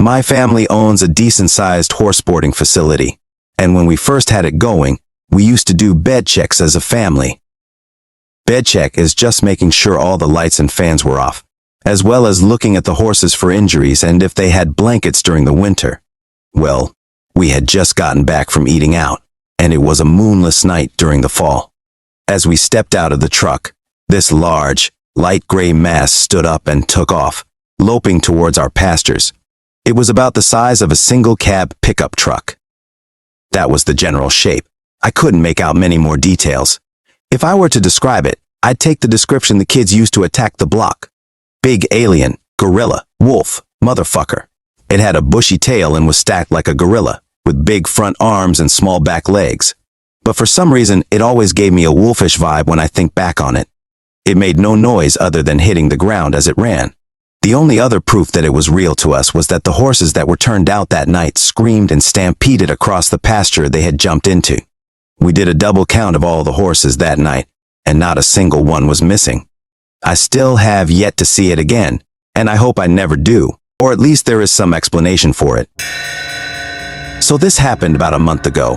My family owns a decent-sized horse boarding facility, and when we first had it going, we used to do bed checks as a family. Bed check is just making sure all the lights and fans were off, as well as looking at the horses for injuries and if they had blankets during the winter. Well, we had just gotten back from eating out, and it was a moonless night during the fall. As we stepped out of the truck, this large, light gray mass stood up and took off, loping towards our pastures. It was about the size of a single cab pickup truck. That was the general shape. I couldn't make out many more details. If I were to describe it, I'd take the description the kids used to attack the block. Big alien, gorilla, wolf, motherfucker. It had a bushy tail and was stacked like a gorilla, with big front arms and small back legs. But for some reason, it always gave me a wolfish vibe when I think back on it. It made no noise other than hitting the ground as it ran. The only other proof that it was real to us was that the horses that were turned out that night screamed and stampeded across the pasture they had jumped into. We did a double count of all the horses that night, and not a single one was missing. I still have yet to see it again, and I hope I never do, or at least there is some explanation for it. So this happened about a month ago.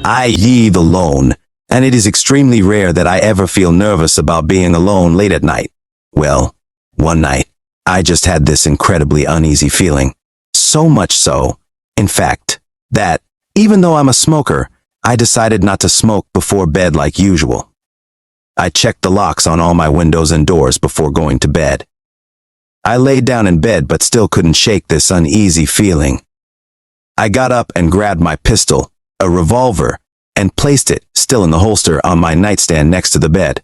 I live alone, and it is extremely rare that I ever feel nervous about being alone late at night. Well, one night, I just had this incredibly uneasy feeling. So much so, in fact, that, even though I'm a smoker, I decided not to smoke before bed like usual. I checked the locks on all my windows and doors before going to bed. I laid down in bed but still couldn't shake this uneasy feeling. I got up and grabbed my pistol, a revolver, and placed it, still in the holster, on my nightstand next to the bed.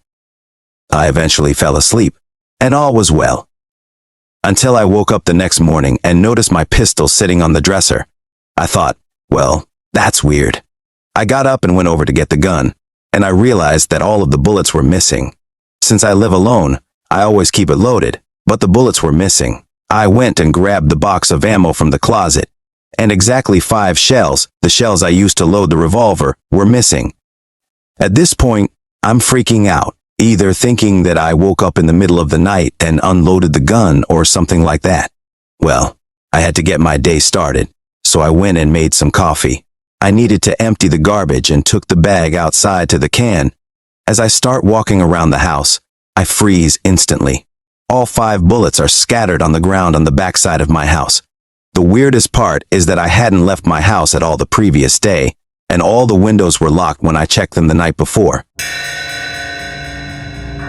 I eventually fell asleep, and all was well. Until I woke up the next morning and noticed my pistol sitting on the dresser. I thought, well, that's weird. I got up and went over to get the gun, and I realized that all of the bullets were missing. Since I live alone, I always keep it loaded, but the bullets were missing. I went and grabbed the box of ammo from the closet, and exactly 5 shells, the shells I used to load the revolver, were missing. At this point, I'm freaking out, either thinking that I woke up in the middle of the night and unloaded the gun or something like that. Well, I had to get my day started, so I went and made some coffee. I needed to empty the garbage and took the bag outside to the can. As I start walking around the house, I freeze instantly. All 5 bullets are scattered on the ground on the backside of my house. The weirdest part is that I hadn't left my house at all the previous day, and all the windows were locked when I checked them the night before.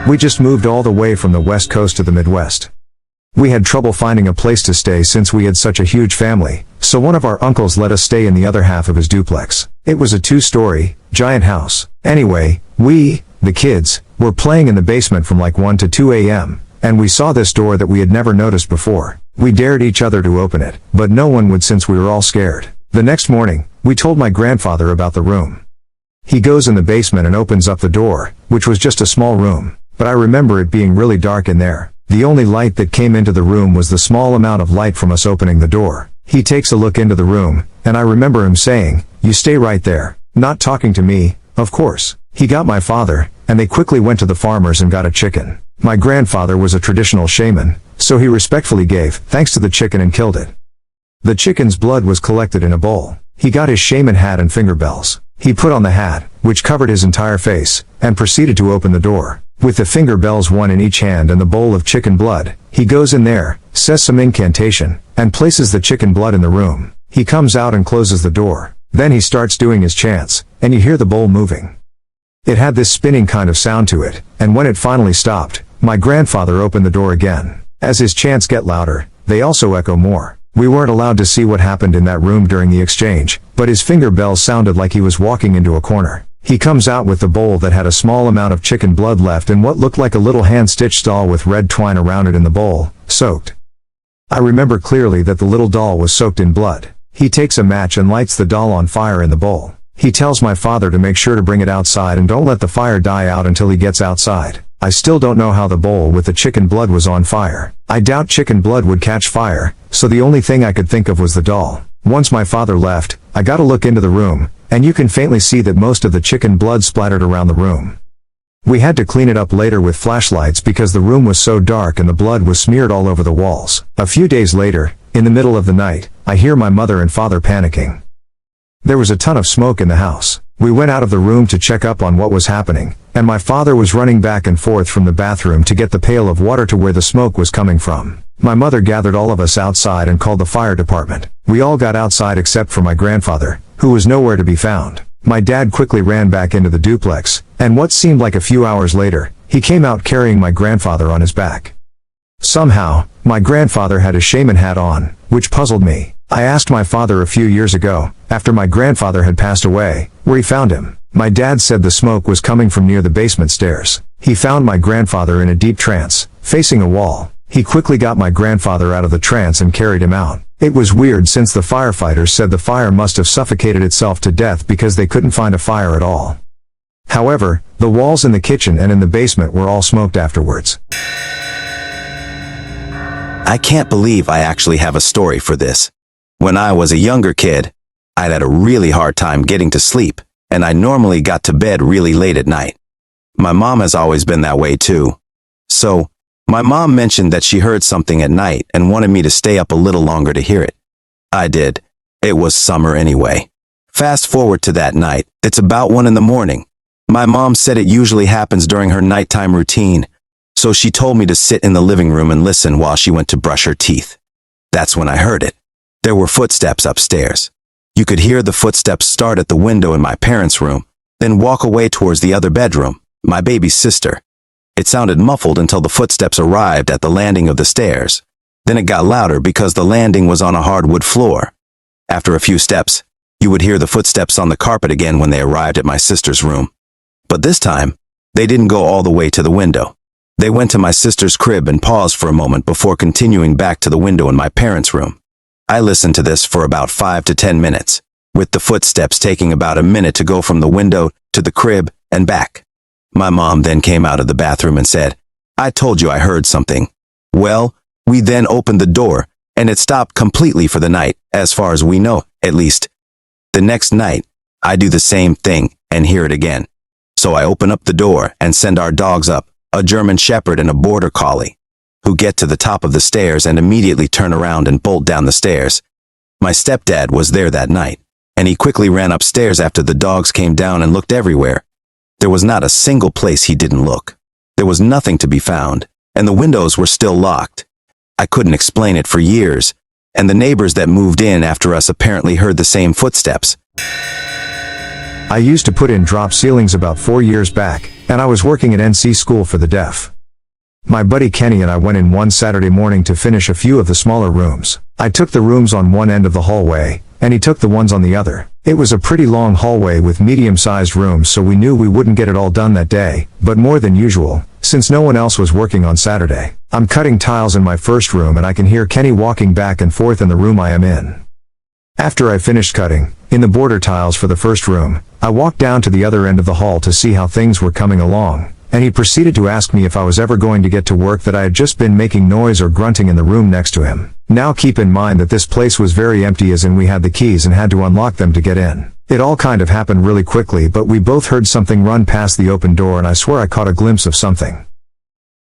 We just moved all the way from the West Coast to the Midwest. We had trouble finding a place to stay since we had such a huge family, so one of our uncles let us stay in the other half of his duplex. It was a 2-story, giant house. Anyway, we, the kids, were playing in the basement from like 1 to 2 a.m., and we saw this door that we had never noticed before. We dared each other to open it, but no one would since we were all scared. The next morning, we told my grandfather about the room. He goes in the basement and opens up the door, which was just a small room, but I remember it being really dark in there. The only light that came into the room was the small amount of light from us opening the door. He takes a look into the room, and I remember him saying, "You stay right there," not talking to me, of course. He got my father, and they quickly went to the farmers and got a chicken. My grandfather was a traditional shaman, so he respectfully gave thanks to the chicken and killed it. The chicken's blood was collected in a bowl. He got his shaman hat and finger bells. He put on the hat, which covered his entire face, and proceeded to open the door. With the finger bells, one in each hand, and the bowl of chicken blood, he goes in there, says some incantation, and places the chicken blood in the room. He comes out and closes the door. Then he starts doing his chants, and you hear the bowl moving. It had this spinning kind of sound to it, and when it finally stopped, my grandfather opened the door again. As his chants get louder, they also echo more. We weren't allowed to see what happened in that room during the exchange, but his finger bells sounded like he was walking into a corner. He comes out with the bowl that had a small amount of chicken blood left and what looked like a little hand-stitched doll with red twine around it in the bowl, soaked. I remember clearly that the little doll was soaked in blood. He takes a match and lights the doll on fire in the bowl. He tells my father to make sure to bring it outside and don't let the fire die out until he gets outside. I still don't know how the bowl with the chicken blood was on fire. I doubt chicken blood would catch fire, so the only thing I could think of was the doll. Once my father left, I got a look into the room, and you can faintly see that most of the chicken blood splattered around the room. We had to clean it up later with flashlights because the room was so dark and the blood was smeared all over the walls. A few days later, in the middle of the night, I hear my mother and father panicking. There was a ton of smoke in the house. We went out of the room to check up on what was happening, and my father was running back and forth from the bathroom to get the pail of water to where the smoke was coming from. My mother gathered all of us outside and called the fire department. We all got outside except for my grandfather, who was nowhere to be found. My dad quickly ran back into the duplex, and what seemed like a few hours later, he came out carrying my grandfather on his back. Somehow, my grandfather had a shaman hat on, which puzzled me. I asked my father a few years ago, after my grandfather had passed away, where he found him. My dad said the smoke was coming from near the basement stairs. He found my grandfather in a deep trance, facing a wall. He quickly got my grandfather out of the trance and carried him out. It was weird since the firefighters said the fire must have suffocated itself to death because they couldn't find a fire at all. However, the walls in the kitchen and in the basement were all smoked afterwards. I can't believe I actually have a story for this. When I was a younger kid, I'd had a really hard time getting to sleep, and I normally got to bed really late at night. My mom has always been that way too. So, my mom mentioned that she heard something at night and wanted me to stay up a little longer to hear it. I did. It was summer anyway. Fast forward to that night, it's about 1 a.m. My mom said it usually happens during her nighttime routine, so she told me to sit in the living room and listen while she went to brush her teeth. That's when I heard it. There were footsteps upstairs. You could hear the footsteps start at the window in my parents' room, then walk away towards the other bedroom, my baby's sister. It sounded muffled until the footsteps arrived at the landing of the stairs. Then it got louder because the landing was on a hardwood floor. After a few steps, you would hear the footsteps on the carpet again when they arrived at my sister's room. But this time, they didn't go all the way to the window. They went to my sister's crib and paused for a moment before continuing back to the window in my parents' room. I listened to this for about 5 to 10 minutes, with the footsteps taking about a minute to go from the window to the crib and back. My mom then came out of the bathroom and said, "I told you I heard something." Well, we then opened the door, and it stopped completely for the night, as far as we know, at least. The next night, I do the same thing and hear it again. So I open up the door and send our dogs up, a German Shepherd and a Border Collie, who get to the top of the stairs and immediately turn around and bolt down the stairs. My stepdad was there that night, and he quickly ran upstairs after the dogs came down and looked everywhere. There was not a single place he didn't look. There was nothing to be found, and the windows were still locked. I couldn't explain it for years, and the neighbors that moved in after us apparently heard the same footsteps. I used to put in drop ceilings about 4 years back, and I was working at NC School for the Deaf. My buddy Kenny and I went in one Saturday morning to finish a few of the smaller rooms. I took the rooms on one end of the hallway, and he took the ones on the other. It was a pretty long hallway with medium-sized rooms, so we knew we wouldn't get it all done that day, but more than usual, since no one else was working on Saturday. I'm cutting tiles in my first room and I can hear Kenny walking back and forth in the room I am in. After I finished cutting, in the border tiles for the first room, I walked down to the other end of the hall to see how things were coming along, and he proceeded to ask me if I was ever going to get to work, that I had just been making noise or grunting in the room next to him. Now keep in mind that this place was very empty, as in we had the keys and had to unlock them to get in. It all kind of happened really quickly, but we both heard something run past the open door and I swear I caught a glimpse of something.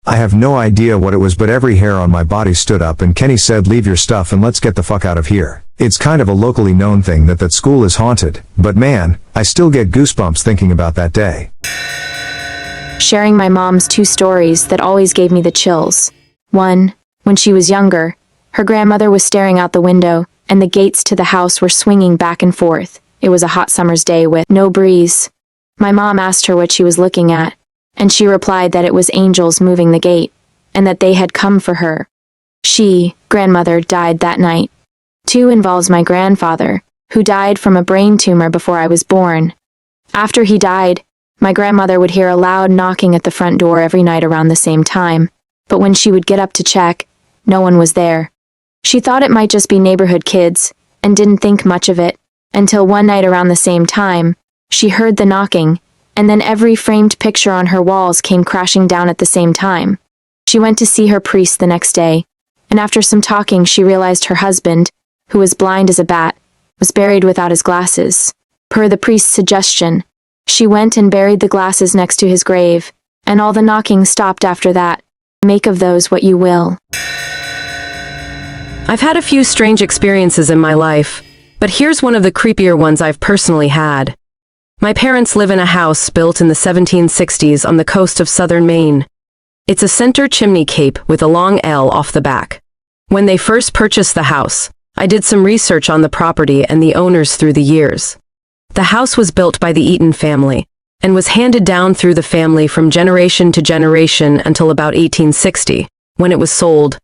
I have no idea what it was, but every hair on my body stood up and Kenny said, "Leave your stuff and let's get the fuck out of here." It's kind of a locally known thing that school is haunted, but man, I still get goosebumps thinking about that day. Sharing my mom's 2 stories that always gave me the chills. 1. When she was younger, her grandmother was staring out the window, and the gates to the house were swinging back and forth. It was a hot summer's day with no breeze. My mom asked her what she was looking at, and she replied that it was angels moving the gate, and that they had come for her. Grandmother, died that night. 2 involves my grandfather, who died from a brain tumor before I was born. After he died, my grandmother would hear a loud knocking at the front door every night around the same time, but when she would get up to check, no one was there. She thought it might just be neighborhood kids, and didn't think much of it, until one night around the same time, she heard the knocking, and then every framed picture on her walls came crashing down at the same time. She went to see her priest the next day, and after some talking she realized her husband, who was blind as a bat, was buried without his glasses. Per the priest's suggestion, she went and buried the glasses next to his grave, and all the knocking stopped after that. Make of those what you will. I've had a few strange experiences in my life, but here's one of the creepier ones I've personally had. My parents live in a house built in the 1760s on the coast of southern Maine. It's a center chimney cape with a long L off the back. When they first purchased the house, I did some research on the property and the owners through the years. The house was built by the Eaton family and was handed down through the family from generation to generation until about 1860, when it was sold.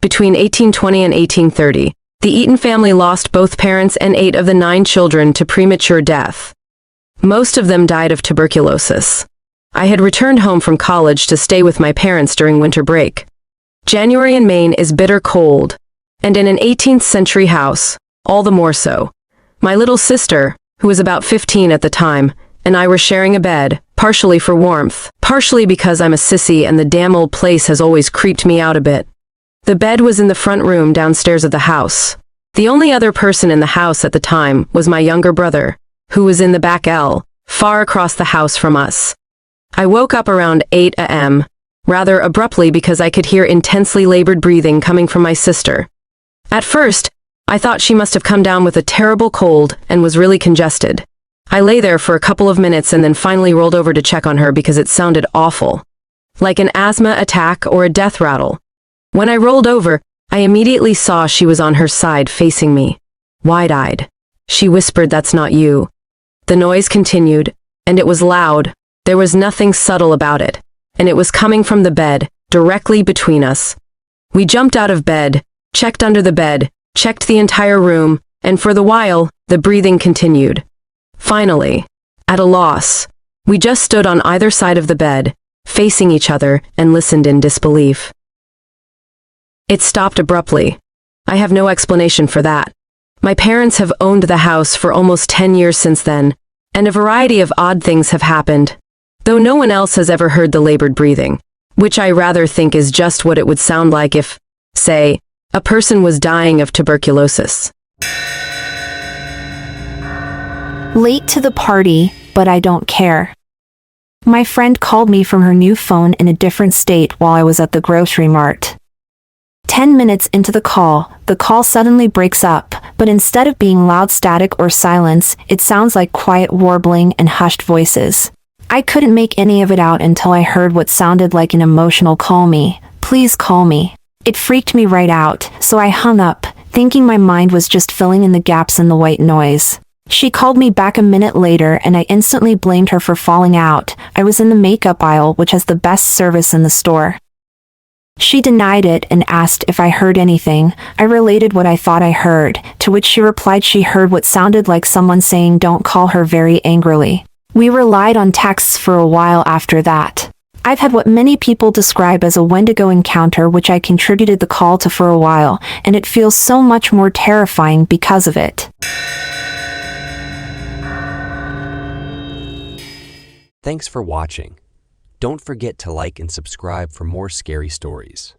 Between 1820 and 1830, the Eaton family lost both parents and 8 of the 9 children to premature death. Most of them died of tuberculosis. I had returned home from college to stay with my parents during winter break. January in Maine is bitter cold, and in an 18th century house, all the more so. My little sister, who was about 15 at the time, and I were sharing a bed, partially for warmth, partially because I'm a sissy and the damn old place has always creeped me out a bit. The bed was in the front room downstairs of the house. The only other person in the house at the time was my younger brother, who was in the back L, far across the house from us. I woke up around 8 a.m., rather abruptly because I could hear intensely labored breathing coming from my sister. At first, I thought she must have come down with a terrible cold and was really congested. I lay there for a couple of minutes and then finally rolled over to check on her because it sounded awful. Like an asthma attack or a death rattle. When I rolled over, I immediately saw she was on her side facing me, wide-eyed. She whispered, "That's not you." The noise continued, and it was loud. There was nothing subtle about it, and it was coming from the bed, directly between us. We jumped out of bed, checked under the bed, checked the entire room, and for the while, the breathing continued. Finally, at a loss, we just stood on either side of the bed, facing each other, and listened in disbelief. It stopped abruptly. I have no explanation for that. My parents have owned the house for almost 10 years since then, and a variety of odd things have happened, though no one else has ever heard the labored breathing, which I rather think is just what it would sound like if, say, a person was dying of tuberculosis. Late to the party, but I don't care. My friend called me from her new phone in a different state while I was at the grocery mart. 10 minutes into the call suddenly breaks up, but instead of being loud static or silence, it sounds like quiet warbling and hushed voices. I couldn't make any of it out until I heard what sounded like an emotional "call me, please call me." It freaked me right out, so I hung up, thinking my mind was just filling in the gaps in the white noise. She called me back a minute later and I instantly blamed her for falling out. I was in the makeup aisle, which has the best service in the store. She denied it and asked if I heard anything. I related what I thought I heard, to which she replied she heard what sounded like someone saying "don't call her" very angrily. We relied on texts for a while after that. I've had what many people describe as a Wendigo encounter, which I contributed the call to for a while, and it feels so much more terrifying because of it. Thanks for watching. Don't forget to like and subscribe for more scary stories.